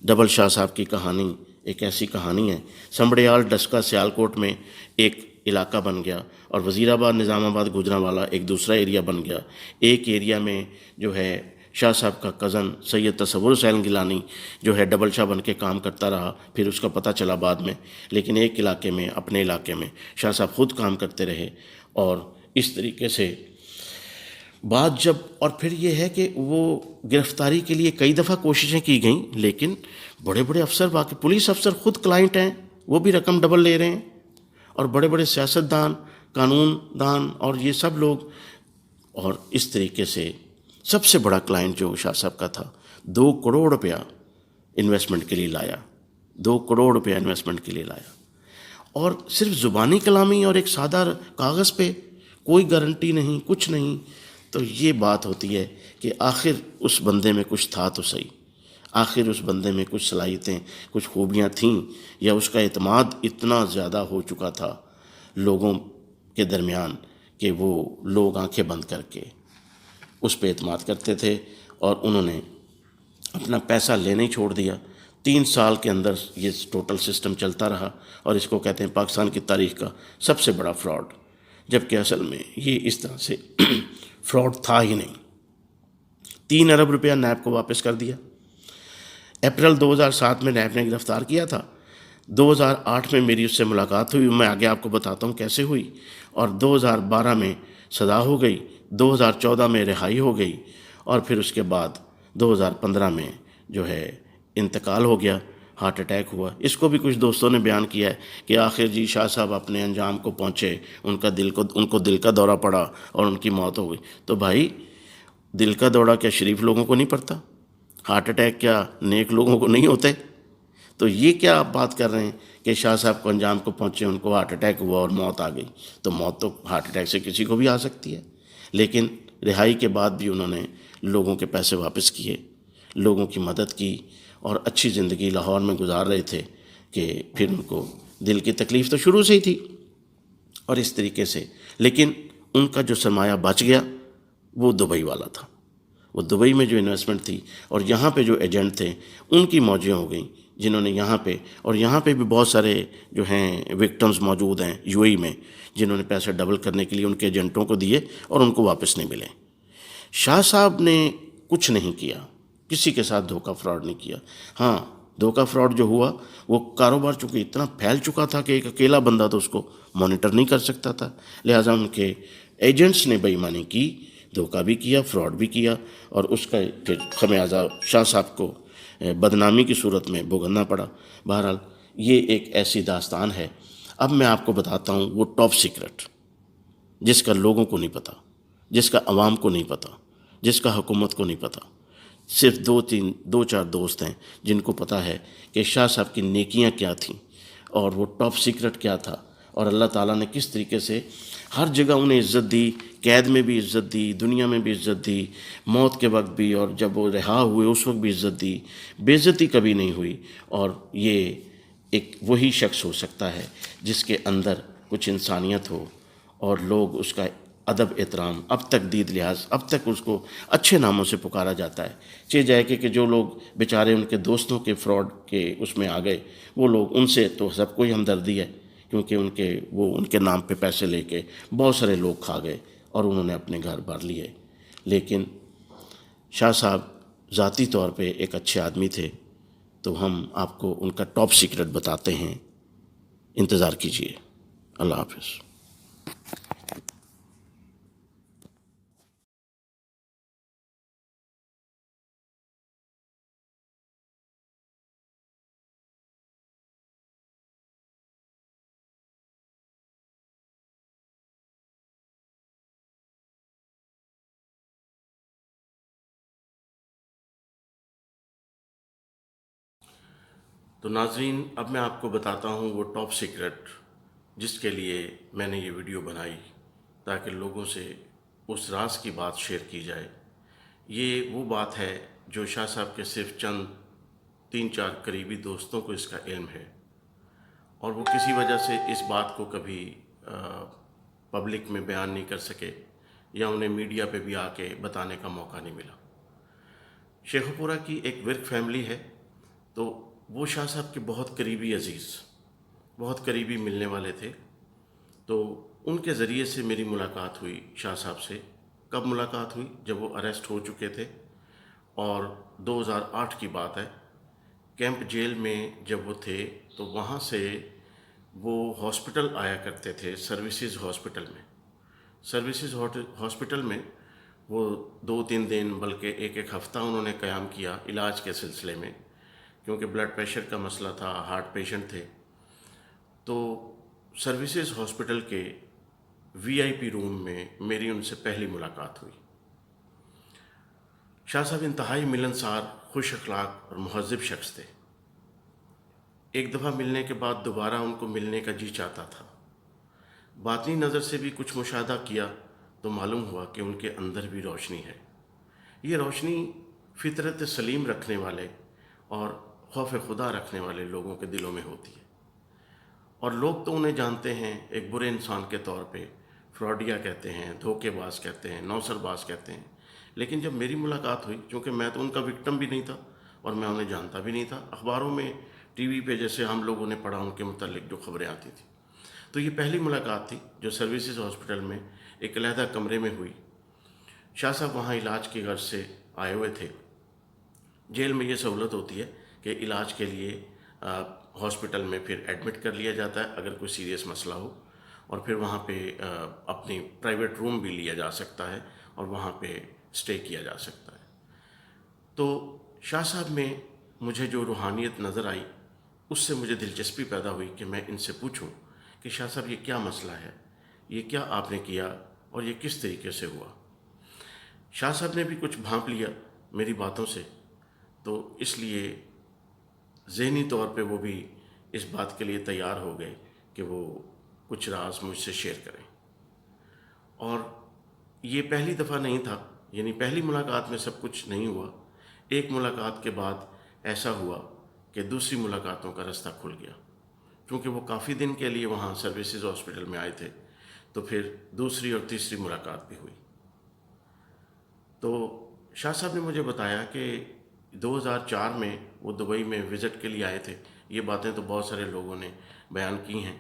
ڈبل شاہ صاحب کی کہانی ایک ایسی کہانی ہے۔ سمبڑیال ڈسکا سیالکوٹ میں ایک علاقہ بن گیا، اور وزیر آباد نظام آباد گوجرانوالا ایک دوسرا ایریا بن گیا۔ ایک ایریا میں جو ہے شاہ صاحب کا کزن سید تصور حسین گیلانی جو ہے ڈبل شاہ بن کے کام کرتا رہا، پھر اس کا پتہ چلا بعد میں، لیکن ایک علاقے میں، اپنے علاقے میں شاہ صاحب خود کام کرتے رہے، اور اس طریقے سے بات جب، اور پھر یہ ہے کہ وہ گرفتاری کے لیے کئی دفعہ کوششیں کی گئیں، لیکن بڑے بڑے افسر، باقی پولیس افسر خود کلائنٹ ہیں، وہ بھی رقم ڈبل لے رہے ہیں، اور بڑے بڑے سیاستدان، قانون دان اور یہ سب لوگ، اور اس طریقے سے سب سے بڑا کلائنٹ جو شاہ صاحب کا تھا 2 کروڑ روپیہ انویسٹمنٹ کے لیے لایا، 2 کروڑ روپیہ انویسٹمنٹ کے لیے لایا، اور صرف زبانی کلامی اور ایک سادہ کاغذ پہ، کوئی گارنٹی نہیں، کچھ نہیں۔ تو یہ بات ہوتی ہے کہ آخر اس بندے میں کچھ تھا تو صحیح، آخر اس بندے میں کچھ صلاحیتیں، کچھ خوبیاں تھیں، یا اس کا اعتماد اتنا زیادہ ہو چکا تھا لوگوں کے درمیان کہ وہ لوگ آنکھیں بند کر کے اس پہ اعتماد کرتے تھے، اور انہوں نے اپنا پیسہ لینا ہی چھوڑ دیا۔ 3 سال کے اندر یہ ٹوٹل سسٹم چلتا رہا، اور اس کو کہتے ہیں پاکستان کی تاریخ کا سب سے بڑا فراڈ، جبکہ اصل میں یہ اس طرح سے فراڈ تھا ہی نہیں۔ 3 ارب روپیہ نیب کو واپس کر دیا۔ اپریل 2007 میں نیب نے گرفتار کیا تھا، 2008 میں میری اس سے ملاقات ہوئی، میں آگے آپ کو بتاتا ہوں کیسے ہوئی، اور 2012 میں سزا ہو گئی، 2014 میں رہائی ہو گئی، اور پھر اس کے بعد 2015 میں جو ہے انتقال ہو گیا، ہارٹ اٹیک ہوا۔ اس کو بھی کچھ دوستوں نے بیان کیا ہے کہ آخر جی شاہ صاحب اپنے انجام کو پہنچے، ان کو دل کا دورہ پڑا اور ان کی موت ہو گئی۔ تو بھائی دل کا دورہ کیا شریف لوگوں کو نہیں پڑتا؟ ہارٹ اٹیک کیا نیک لوگوں کو نہیں ہوتے؟ تو یہ کیا آپ بات کر رہے ہیں کہ شاہ صاحب کو انجام کو پہنچے، ان کو ہارٹ اٹیک ہوا اور موت آ گئی؟ تو موت تو ہارٹ اٹیک سے کسی کو بھی آ سکتی ہے، لیکن رہائی کے بعد بھی انہوں نے لوگوں کے پیسے واپس کیے، لوگوں کی مدد کی، اور اچھی زندگی لاہور میں گزار رہے تھے کہ پھر ان کو دل کی تکلیف تو شروع سے ہی تھی، اور اس طریقے سے، لیکن ان کا جو سرمایہ بچ گیا وہ دبئی والا تھا۔ وہ دبئی میں جو انویسٹمنٹ تھی، اور یہاں پہ جو ایجنٹ تھے ان کی موجیں ہو گئیں، جنہوں نے یہاں پہ، اور یہاں پہ بھی بہت سارے جو ہیں وکٹمز موجود ہیں یو اے ای میں، جنہوں نے پیسے ڈبل کرنے کے لیے ان کے ایجنٹوں کو دیے اور ان کو واپس نہیں ملے۔ شاہ صاحب نے کچھ نہیں کیا، کسی کے ساتھ دھوکہ فراڈ نہیں کیا۔ ہاں، دھوکہ فراڈ جو ہوا وہ کاروبار چونکہ اتنا پھیل چکا تھا کہ ایک اکیلا بندہ تو اس کو مانیٹر نہیں کر سکتا تھا، لہٰذا ان کے ایجنٹس نے بے ایمانی کی، دھوکہ بھی کیا، فراڈ بھی کیا، اور اس کا پھر خمیازہ شاہ صاحب کو بدنامی کی صورت میں بھگتنا پڑا۔ بہرحال یہ ایک ایسی داستان ہے۔ اب میں آپ کو بتاتا ہوں وہ ٹاپ سیکرٹ جس کا لوگوں کو نہیں پتہ، جس کا عوام کو نہیں پتہ، جس کا حکومت کو نہیں پتہ۔ صرف 2-4 دوست ہیں جن کو پتہ ہے کہ شاہ صاحب کی نیکیاں کیا تھیں، اور وہ ٹاپ سیکرٹ کیا تھا، اور اللہ تعالیٰ نے کس طریقے سے ہر جگہ انہیں عزت دی، قید میں بھی عزت دی، دنیا میں بھی عزت دی، موت کے وقت بھی، اور جب وہ رہا ہوئے اس وقت بھی عزت دی، بے عزتی کبھی نہیں ہوئی۔ اور یہ ایک وہی شخص ہو سکتا ہے جس کے اندر کچھ انسانیت ہو، اور لوگ اس کا ادب احترام، اب تک دید لحاظ، اب تک اس کو اچھے ناموں سے پکارا جاتا ہے۔ چہ جائے کہ جو لوگ بیچارے ان کے دوستوں کے فراڈ کے اس میں آ گئے، وہ لوگ، ان سے تو سب کو ہی ہمدردی ہے، کیونکہ ان کے نام پہ پیسے لے کے بہت سارے لوگ کھا گئے اور انہوں نے اپنے گھر بھر لیے۔ لیکن شاہ صاحب ذاتی طور پہ ایک اچھے آدمی تھے، تو ہم آپ کو ان کا ٹاپ سیکرٹ بتاتے ہیں، انتظار کیجیے۔ اللہ حافظ۔ تو ناظرین، اب میں آپ کو بتاتا ہوں وہ ٹاپ سیکرٹ جس کے لیے میں نے یہ ویڈیو بنائی، تاکہ لوگوں سے اس راز کی بات شیئر کی جائے۔ یہ وہ بات ہے جو شاہ صاحب کے صرف چند 3-4 قریبی دوستوں کو اس کا علم ہے، اور وہ کسی وجہ سے اس بات کو کبھی پبلک میں بیان نہیں کر سکے، یا انہیں میڈیا پہ بھی آ کے بتانے کا موقع نہیں ملا۔ شیخ پورہ کی ایک ورک فیملی ہے، تو وہ شاہ صاحب کے بہت قریبی عزیز، بہت قریبی ملنے والے تھے، تو ان کے ذریعے سے میری ملاقات ہوئی شاہ صاحب سے۔ کب ملاقات ہوئی؟ جب وہ اریسٹ ہو چکے تھے، اور 2008 کی بات ہے۔ کیمپ جیل میں جب وہ تھے تو وہاں سے وہ ہاسپٹل آیا کرتے تھے، سروسز ہاسپٹل میں۔ سروسز ہاسپٹل میں وہ 2-3 دن بلکہ ایک ہفتہ انہوں نے قیام کیا علاج کے سلسلے میں، کیونکہ بلڈ پریشر کا مسئلہ تھا، ہارٹ پیشنٹ تھے۔ تو سروسز ہاسپٹل کے VIP روم میں میری ان سے پہلی ملاقات ہوئی۔ شاہ صاحب انتہائی ملنسار، خوش اخلاق اور مہذب شخص تھے۔ ایک دفعہ ملنے کے بعد دوبارہ ان کو ملنے کا جی چاہتا تھا۔ باطنی نظر سے بھی کچھ مشاہدہ کیا تو معلوم ہوا کہ ان کے اندر بھی روشنی ہے۔ یہ روشنی فطرت سلیم رکھنے والے اور خوف خدا رکھنے والے لوگوں کے دلوں میں ہوتی ہے، اور لوگ تو انہیں جانتے ہیں ایک برے انسان کے طور پہ، فراڈیا کہتے ہیں، دھوکے باز کہتے ہیں، نوسر باز کہتے ہیں۔ لیکن جب میری ملاقات ہوئی، چونکہ میں تو ان کا وکٹم بھی نہیں تھا اور میں انہیں جانتا بھی نہیں تھا، اخباروں میں ٹی وی پہ جیسے ہم لوگوں نے پڑھا ان کے متعلق جو خبریں آتی تھیں، تو یہ پہلی ملاقات تھی جو سروسز ہاسپٹل میں ایک علیحدہ کمرے میں ہوئی۔ شاہ صاحب وہاں علاج کی غرض سے آئے ہوئے تھے۔ جیل میں یہ سہولت ہوتی ہے کہ علاج کے لیے ہاسپٹل میں پھر ایڈمٹ کر لیا جاتا ہے اگر کوئی سیریس مسئلہ ہو، اور پھر وہاں پہ اپنی پرائیویٹ روم بھی لیا جا سکتا ہے اور وہاں پہ اسٹے کیا جا سکتا ہے۔ تو شاہ صاحب میں مجھے جو روحانیت نظر آئی، اس سے مجھے دلچسپی پیدا ہوئی کہ میں ان سے پوچھوں کہ شاہ صاحب یہ کیا مسئلہ ہے، یہ کیا آپ نے کیا اور یہ کس طریقے سے ہوا۔ شاہ صاحب نے بھی کچھ بھانپ لیا میری باتوں سے، تو اس لیے ذہنی طور پہ وہ بھی اس بات کے لیے تیار ہو گئے کہ وہ کچھ راز مجھ سے شیئر کریں۔ اور یہ پہلی دفعہ نہیں تھا، یعنی پہلی ملاقات میں سب کچھ نہیں ہوا۔ ایک ملاقات کے بعد ایسا ہوا کہ دوسری ملاقاتوں کا رستہ کھل گیا، کیونکہ وہ کافی دن کے لیے وہاں سروسز ہاسپٹل میں آئے تھے، تو پھر دوسری اور تیسری ملاقات بھی ہوئی۔ تو شاہ صاحب نے مجھے بتایا کہ 2004 میں وہ دبئی میں وزٹ کے لیے آئے تھے۔ یہ باتیں تو بہت سارے لوگوں نے بیان کی ہیں،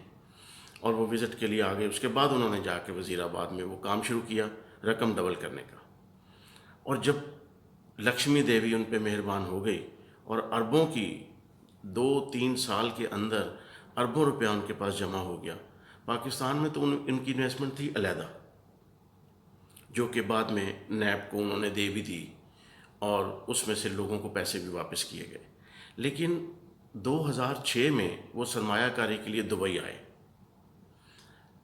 اور وہ وزٹ کے لیے آ گئے۔ اس کے بعد انہوں نے جا کے وزیر آباد میں وہ کام شروع کیا رقم ڈبل کرنے کا، اور جب لکشمی دیوی ان پہ مہربان ہو گئی اور اربوں کی 2-3 سال کے اندر اربوں روپیہ ان کے پاس جمع ہو گیا۔ پاکستان میں تو ان کی انویسٹمنٹ تھی علیحدہ، جو کہ بعد میں نیب کو انہوں نے دے بھی دی، اور اس میں سے لوگوں کو پیسے بھی واپس کیے گئے۔ لیکن 2006 میں وہ سرمایہ کاری کے لیے دبئی آئے۔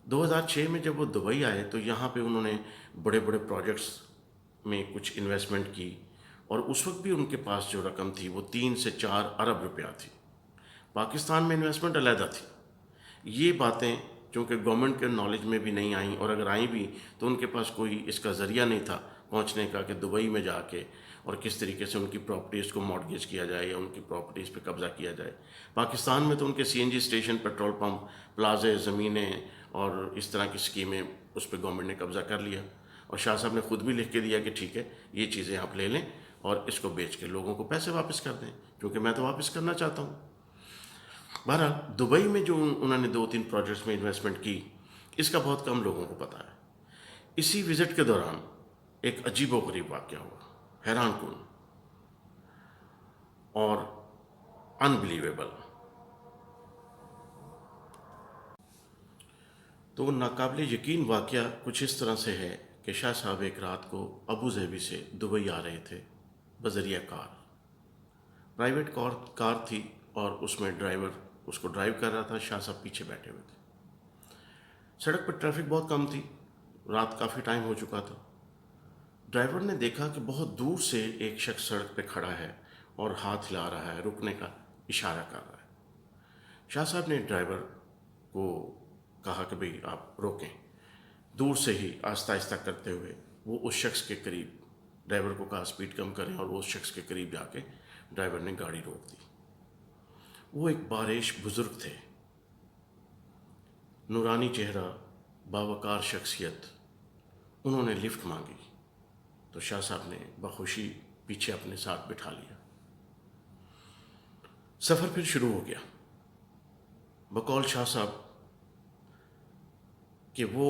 2006 میں جب وہ دبئی آئے تو یہاں پہ انہوں نے بڑے بڑے پروجیکٹس میں کچھ انویسٹمنٹ کی، اور اس وقت بھی ان کے پاس جو رقم تھی وہ 3 سے 4 ارب روپیہ تھی۔ پاکستان میں انویسٹمنٹ علیحدہ تھی۔ یہ باتیں چونکہ گورنمنٹ کے نالج میں بھی نہیں آئیں، اور اگر آئیں بھی تو ان کے پاس کوئی اس کا ذریعہ نہیں تھا پہنچنے کا کہ دبئی میں جا کے اور کس طریقے سے ان کی پراپرٹیز کو مارٹگیج کیا جائے یا ان کی پراپرٹیز پہ قبضہ کیا جائے۔ پاکستان میں تو ان کے CNG اسٹیشن، پیٹرول پمپ، پلازے، زمینیں اور اس طرح کی اسکیمیں اس پہ گورنمنٹ نے قبضہ کر لیا، اور شاہ صاحب نے خود بھی لکھ کے دیا کہ ٹھیک ہے یہ چیزیں آپ لے لیں اور اس کو بیچ کے لوگوں کو پیسے واپس کر دیں، کیونکہ میں تو واپس کرنا چاہتا ہوں۔ بہرحال دبئی میں جو انہوں نے 2-3 پروجیکٹس میں انویسٹمنٹ کی، اس کا بہت کم لوگوں کو پتہ ہے۔ اسی وزٹ کے دوران ایک عجیب و غریب واقعہ ہوا، حیران کن اور انبلیویبل۔ تو ناقابل یقین واقعہ کچھ اس طرح سے ہے کہ شاہ صاحب ایک رات کو ابو ظہبی سے دبئی آ رہے تھے بذریعہ کار۔ پرائیویٹ کار تھی، اور اس میں ڈرائیور اس کو ڈرائیو کر رہا تھا، شاہ صاحب پیچھے بیٹھے ہوئے تھے۔ سڑک پر ٹریفک بہت کم تھی، رات کافی ٹائم ہو چکا تھا۔ ڈرائیور نے دیکھا کہ بہت دور سے ایک شخص سڑک پہ کھڑا ہے اور ہاتھ ہلا رہا ہے، رکنے کا اشارہ کر رہا ہے۔ شاہ صاحب نے ڈرائیور کو کہا کہ بھئی آپ روکیں۔ دور سے ہی آہستہ آہستہ کرتے ہوئے وہ اس شخص کے قریب ڈرائیور کو کہا اسپیڈ کم کریں، اور وہ اس شخص کے قریب جا کے ڈرائیور نے گاڑی روک دی۔ وہ ایک باریش بزرگ تھے، نورانی چہرہ، باوقار شخصیت۔ انہوں نے لفٹ مانگی تو شاہ صاحب نے بخوشی پیچھے اپنے ساتھ بٹھا لیا۔ سفر پھر شروع ہو گیا۔ بقول شاہ صاحب کہ وہ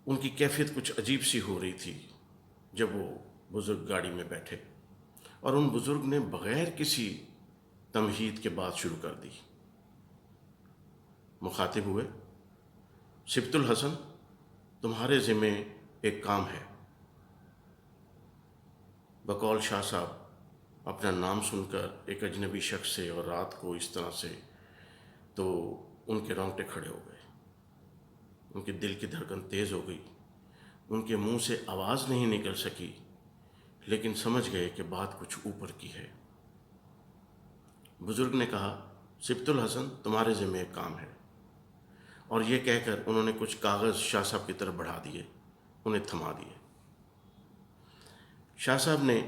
ان کی کیفیت کچھ عجیب سی ہو رہی تھی جب وہ بزرگ گاڑی میں بیٹھے، اور ان بزرگ نے بغیر کسی تمہید کے بات شروع کر دی۔ مخاطب ہوئے، سبط الحسن، تمہارے ذمے ایک کام ہے۔ بقول شاہ صاحب اپنا نام سن کر ایک اجنبی شخص سے اور رات کو اس طرح سے، تو ان کے رونگٹے کھڑے ہو گئے، ان کے دل کی دھڑکن تیز ہو گئی، ان کے منہ سے آواز نہیں نکل سکی، لیکن سمجھ گئے کہ بات کچھ اوپر کی ہے۔ بزرگ نے کہا، سبط الحسن، تمہارے ذمہ ایک کام ہے، اور یہ کہہ کر انہوں نے کچھ کاغذ شاہ صاحب کی طرف بڑھا دیے، انہیں تھما دیے۔ شاہ صاحب نے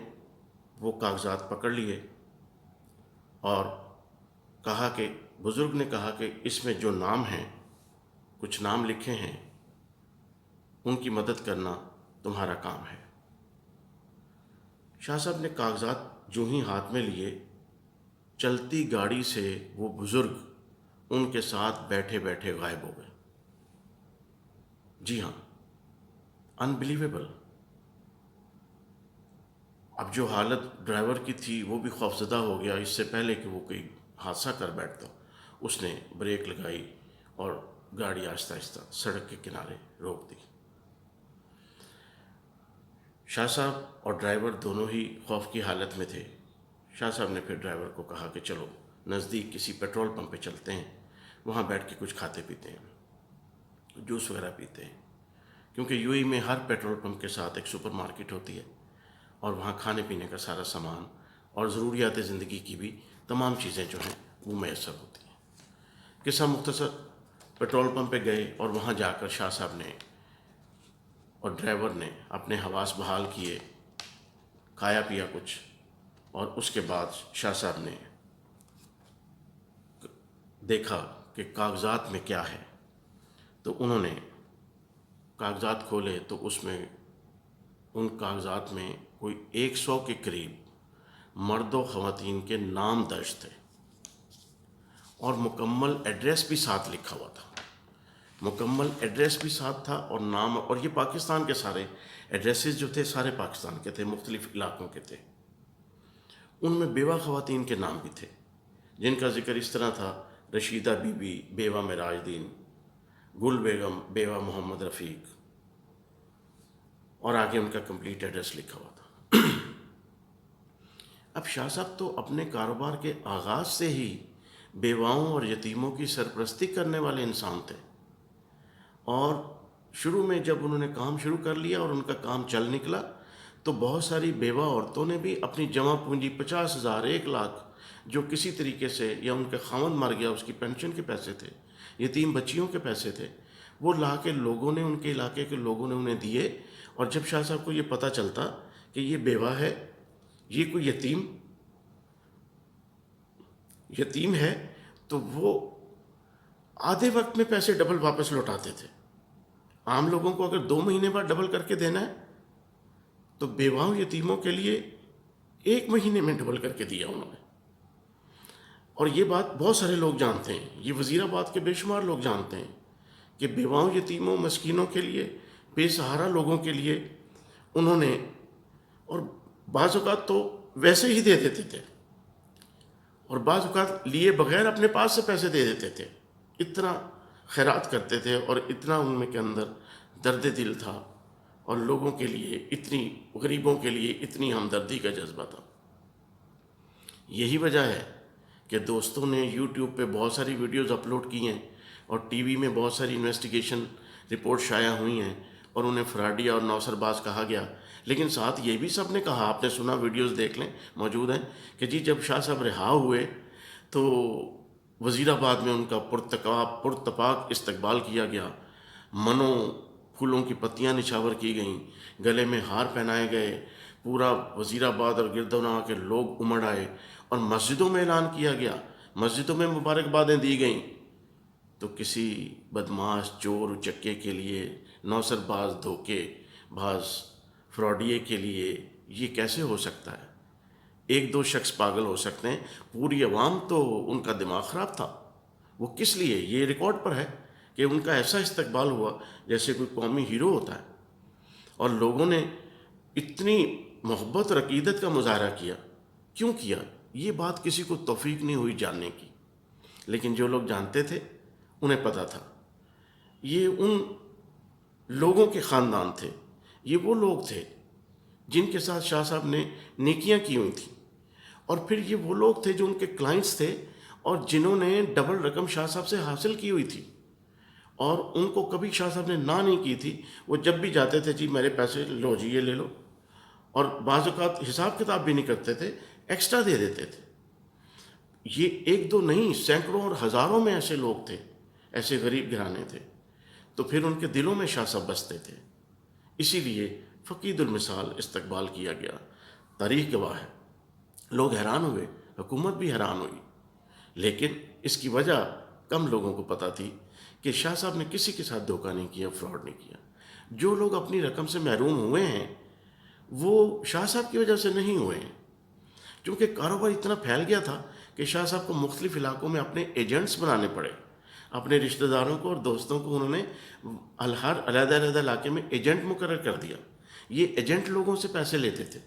وہ کاغذات پکڑ لیے اور کہا کہ بزرگ نے کہا کہ اس میں جو نام ہیں، کچھ نام لکھے ہیں، ان کی مدد کرنا تمہارا کام ہے۔ شاہ صاحب نے کاغذات جو ہی ہاتھ میں لیے، چلتی گاڑی سے وہ بزرگ ان کے ساتھ بیٹھے بیٹھے غائب ہو گئے۔ جی ہاں، انبلیویبل۔ اب جو حالت ڈرائیور کی تھی وہ بھی خوفزدہ ہو گیا۔ اس سے پہلے کہ وہ کوئی حادثہ کر بیٹھتا، اس نے بریک لگائی اور گاڑی آہستہ آہستہ سڑک کے کنارے روک دی۔ شاہ صاحب اور ڈرائیور دونوں ہی خوف کی حالت میں تھے۔ شاہ صاحب نے پھر ڈرائیور کو کہا کہ چلو نزدیک کسی پیٹرول پمپ پہ چلتے ہیں، وہاں بیٹھ کے کچھ کھاتے پیتے ہیں، جوس وغیرہ پیتے ہیں، کیونکہ یو اے میں ہر پیٹرول پمپ کے ساتھ ایک سپر مارکیٹ ہوتی ہے، اور وہاں کھانے پینے کا سارا سامان اور ضروریات زندگی کی بھی تمام چیزیں جو ہیں وہ میسر ہوتی ہیں۔ قصہ مختصر، پیٹرول پمپ پہ گئے اور وہاں جا کر شاہ صاحب نے اور ڈرائیور نے اپنے حواس بحال کیے، کھایا پیا کچھ، اور اس کے بعد شاہ صاحب نے دیکھا کہ کاغذات میں کیا ہے، تو انہوں نے کاغذات کھولے تو اس میں، ان کاغذات میں کوئی 100 کے قریب مرد و خواتین کے نام درج تھے، اور مکمل ایڈریس بھی ساتھ لکھا ہوا تھا۔ مکمل ایڈریس بھی ساتھ تھا اور نام، اور یہ پاکستان کے سارے ایڈریسز جو تھے سارے پاکستان کے تھے، مختلف علاقوں کے تھے۔ ان میں بیوہ خواتین کے نام بھی تھے، جن کا ذکر اس طرح تھا: رشیدہ بی بی بیوہ معراج دین، گل بیگم بیوہ محمد رفیق، اور آگے ان کا کمپلیٹ ایڈریس لکھا ہوا تھا۔ اب شاہ صاحب تو اپنے کاروبار کے آغاز سے ہی بیواؤں اور یتیموں کی سرپرستی کرنے والے انسان تھے، اور شروع میں جب انہوں نے کام شروع کر لیا اور ان کا کام چل نکلا، تو بہت ساری بیوہ عورتوں نے بھی اپنی جمع پونجی 50,000، 1,00,000، جو کسی طریقے سے، یا ان کا خاوند مر گیا اس کی پینشن کے پیسے تھے، یتیم بچیوں کے پیسے تھے، وہ لا کے لوگوں نے، ان کے علاقے کے لوگوں نے انہیں دیے۔ اور جب شاہ صاحب کو یہ پتہ چلتا کہ یہ بیوہ ہے، یہ کوئی یتیم ہے، تو وہ آدھے وقت میں پیسے ڈبل واپس لوٹاتے تھے۔ عام لوگوں کو اگر 2 مہینے بعد ڈبل کر کے دینا ہے، تو بیواؤں یتیموں کے لیے 1 مہینے میں ڈبل کر کے دیا انہوں نے۔ اور یہ بات بہت سارے لوگ جانتے ہیں، یہ وزیر آباد کے بے شمار لوگ جانتے ہیں کہ بیواؤں یتیموں مسکینوں کے لیے، بے سہارا لوگوں کے لیے انہوں نے، اور بعض اوقات تو ویسے ہی دے دیتے تھے، اور بعض اوقات لیے بغیر اپنے پاس سے پیسے دے دیتے تھے۔ اتنا خیرات کرتے تھے، اور اتنا ان میں کے اندر درد دل تھا، اور لوگوں کے لیے اتنی، غریبوں کے لیے اتنی ہمدردی کا جذبہ تھا۔ یہی وجہ ہے کہ دوستوں نے یوٹیوب پہ بہت ساری ویڈیوز اپلوڈ کی ہیں، اور ٹی وی میں بہت ساری انویسٹیگیشن رپورٹ شائع ہوئی ہیں، اور انہیں فراڈیا اور نوسر باز کہا گیا۔ لیکن ساتھ یہ بھی سب نے کہا، آپ نے سنا، ویڈیوز دیکھ لیں، موجود ہیں، کہ جی جب شاہ صاحب رہا ہوئے تو وزیر آباد میں ان کا پرتپاک استقبال کیا گیا، منوں پھولوں کی پتیاں نچھاور کی گئیں، گلے میں ہار پہنائے گئے، پورا وزیر آباد اور گردونواں کے لوگ امڑ آئے اور مسجدوں میں اعلان کیا گیا، مسجدوں میں مبارکبادیں دی گئیں، تو کسی بدماش چور اچکے کے لیے، نوسر باز دھوکے باز فراڈیے کے لیے یہ کیسے ہو سکتا ہے؟ ایک دو شخص پاگل ہو سکتے ہیں، پوری عوام تو ان کا دماغ خراب تھا۔ وہ کس لیے؟ یہ ریکارڈ پر ہے کہ ان کا ایسا استقبال ہوا جیسے کوئی قومی ہیرو ہوتا ہے، اور لوگوں نے اتنی محبت اور عقیدت کا مظاہرہ کیا۔ کیوں کیا؟ یہ بات کسی کو توفیق نہیں ہوئی جاننے کی، لیکن جو لوگ جانتے تھے انہیں پتہ تھا۔ یہ ان لوگوں کے خاندان تھے، یہ وہ لوگ تھے جن کے ساتھ شاہ صاحب نے نیکیاں کی ہوئی تھیں، اور پھر یہ وہ لوگ تھے جو ان کے کلائنٹس تھے اور جنہوں نے ڈبل رقم شاہ صاحب سے حاصل کی ہوئی تھی، اور ان کو کبھی شاہ صاحب نے نہ نہیں کی تھی۔ وہ جب بھی جاتے تھے، جی میرے پیسے لو، جی یہ لے لو، اور بعض اوقات حساب کتاب بھی نہیں کرتے تھے، ایکسٹرا دے دیتے تھے۔ یہ ایک دو نہیں، سینکڑوں اور ہزاروں میں ایسے لوگ تھے، ایسے غریب گھرانے تھے، تو پھر ان کے دلوں میں شاہ صاحب بستے تھے۔ اسی لیے فقید المثال استقبال کیا گیا۔ تاریخ گواہ ہے، لوگ حیران ہوئے، حکومت بھی حیران ہوئی، لیکن اس کی وجہ کم لوگوں کو پتہ تھی کہ شاہ صاحب نے کسی کے ساتھ دھوکہ نہیں کیا، فراڈ نہیں کیا۔ جو لوگ اپنی رقم سے محروم ہوئے ہیں وہ شاہ صاحب کی وجہ سے نہیں ہوئے ہیں، کیونکہ کاروبار اتنا پھیل گیا تھا کہ شاہ صاحب کو مختلف علاقوں میں اپنے ایجنٹس بنانے پڑے۔ اپنے رشتہ داروں کو اور دوستوں کو انہوں نے ہر علیحدہ علیحدہ علاقے میں ایجنٹ مقرر کر دیا۔ یہ ایجنٹ لوگوں سے پیسے لیتے تھے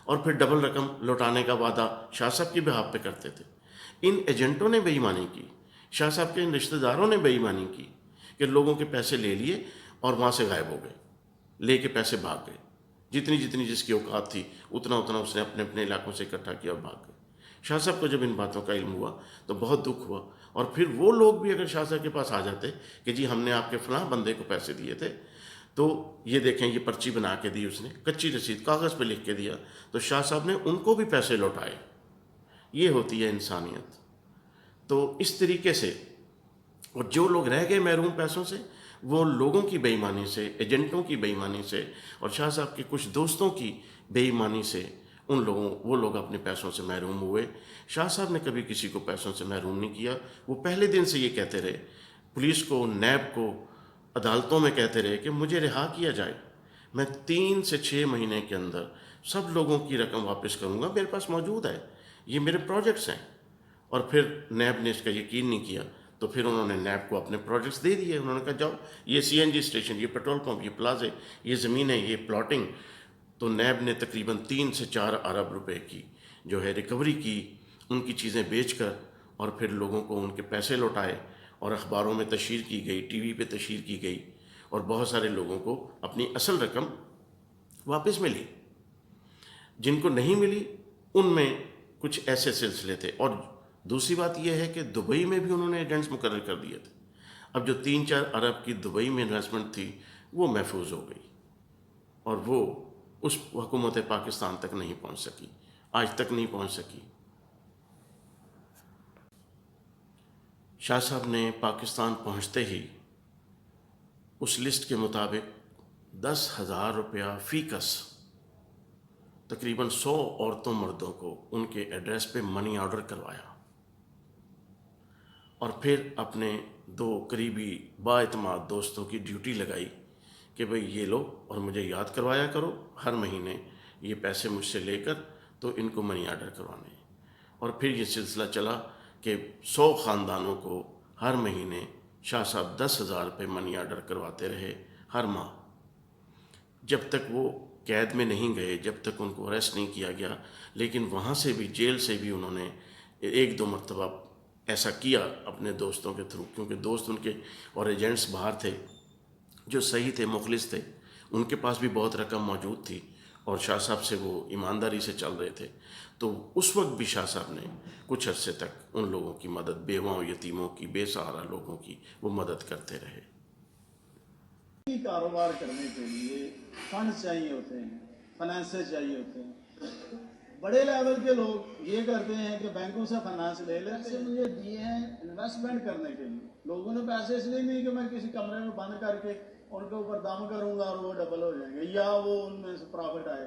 اور پھر ڈبل رقم لوٹانے کا وعدہ شاہ صاحب کی بہاف پہ کرتے تھے۔ ان ایجنٹوں نے بے ایمانی کی، شاہ صاحب کے ان رشتہ داروں نے بے ایمانی کی کہ لوگوں کے پیسے لے لیے اور وہاں سے غائب ہو گئے، لے کے پیسے بھاگ گئے۔ جتنی جتنی جس کی اوقات تھی اتنا اتنا اس نے اپنے اپنے علاقوں سے اکٹھا کیا اور بھاگ گئے۔ شاہ صاحب کو جب ان باتوں کا علم ہوا تو بہت دکھ ہوا، اور پھر وہ لوگ بھی اگر شاہ صاحب کے پاس آ جاتے کہ جی ہم نے آپ کے فلاں بندے کو پیسے دیے تھے، تو یہ دیکھیں یہ پرچی بنا کے دی، اس نے کچی رسید کاغذ پہ لکھ کے دیا، تو شاہ صاحب نے ان کو بھی پیسے لوٹائے۔ یہ ہوتی ہے انسانیت۔ تو اس طریقے سے، اور جو لوگ رہ گئے محروم پیسوں سے، وہ لوگوں کی بے ایمانی سے، ایجنٹوں کی بے ایمانی سے، اور شاہ صاحب کے کچھ دوستوں کی بے ایمانی سے وہ لوگ اپنے پیسوں سے محروم ہوئے۔ شاہ صاحب نے کبھی کسی کو پیسوں سے محروم نہیں کیا۔ وہ پہلے دن سے یہ کہتے رہے، پولیس کو، نیب کو، عدالتوں میں کہتے رہے کہ مجھے رہا کیا جائے، میں 3 سے 6 مہینے کے اندر سب لوگوں کی رقم واپس کروں گا، میرے پاس موجود ہے، یہ میرے پروجیکٹس ہیں۔ اور پھر نیب نے اس کا یقین نہیں کیا، تو پھر انہوں نے نیب کو اپنے پروجیکٹس دے دیے۔ انہوں نے کہا جاؤ، یہ CNG اسٹیشن، یہ پیٹرول پمپ، یہ پلازے، یہ زمینیں، یہ پلاٹنگ۔ تو نیب نے تقریباً 3 سے 4 ارب روپے کی جو ہے ریکوری کی، ان کی چیزیں بیچ کر، اور پھر لوگوں کو ان کے پیسے لوٹائے، اور اخباروں میں تشہیر کی گئی، ٹی وی پہ تشہیر کی گئی، اور بہت سارے لوگوں کو اپنی اصل رقم واپس ملی۔ جن کو نہیں ملی ان میں کچھ ایسے سلسلے تھے۔ اور دوسری بات یہ ہے کہ دبئی میں بھی انہوں نے ایجنٹس مقرر کر دیے تھے۔ اب جو 3-4 ارب کی دبئی میں انویسٹمنٹ تھی وہ محفوظ ہو گئی، اور وہ اس حکومت پاکستان تک نہیں پہنچ سکی، آج تک نہیں پہنچ سکی۔ شاہ صاحب نے پاکستان پہنچتے ہی اس لسٹ کے مطابق 10,000 روپیہ فی کس تقریباً 100 عورتوں مردوں کو ان کے ایڈریس پہ منی آرڈر کروایا، اور پھر اپنے 2 قریبی بااعتماد دوستوں کی ڈیوٹی لگائی کہ بھئی یہ لو اور مجھے یاد کروایا کرو ہر مہینے یہ پیسے مجھ سے لے کر تو ان کو منی آرڈر کروانے ہیں۔ اور پھر یہ سلسلہ چلا کہ 100 خاندانوں کو ہر مہینے شاہ صاحب 10,000 روپے منی آرڈر کرواتے رہے ہر ماہ، جب تک وہ قید میں نہیں گئے، جب تک ان کو اریسٹ نہیں کیا گیا۔ لیکن وہاں سے بھی، جیل سے بھی انہوں نے 1-2 مرتبہ ایسا کیا اپنے دوستوں کے تھرو، کیونکہ دوست ان کے اور ایجنٹس باہر تھے جو صحیح تھے، مخلص تھے، ان کے پاس بھی بہت رقم موجود تھی، اور شاہ صاحب سے وہ ایمانداری سے چل رہے تھے۔ تو اس وقت بھی شاہ صاحب نے کچھ عرصے تک ان لوگوں کی مدد، بیواؤں، یتیموں کی، بے سہارا لوگوں کی وہ مدد کرتے رہے۔ کاروبار کرنے کے لیے فنڈ چاہیے ہوتے ہیں، فنانسز چاہیے ہوتے ہیں۔ بڑے لیول کے لوگ یہ کرتے ہیں کہ بینکوں سے فنانس لے لیتے ہیں، مجھے دیے ہیں انویسٹمنٹ کرنے کے لیے۔ لوگوں نے پیسے اس لیے نہیں کہ میں کسی کمرے میں بند کر کے ان کے اوپر دم کروں گا اور وہ ڈبل ہو جائیں گے یا وہ ان میں سے پرافٹ آئے۔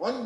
1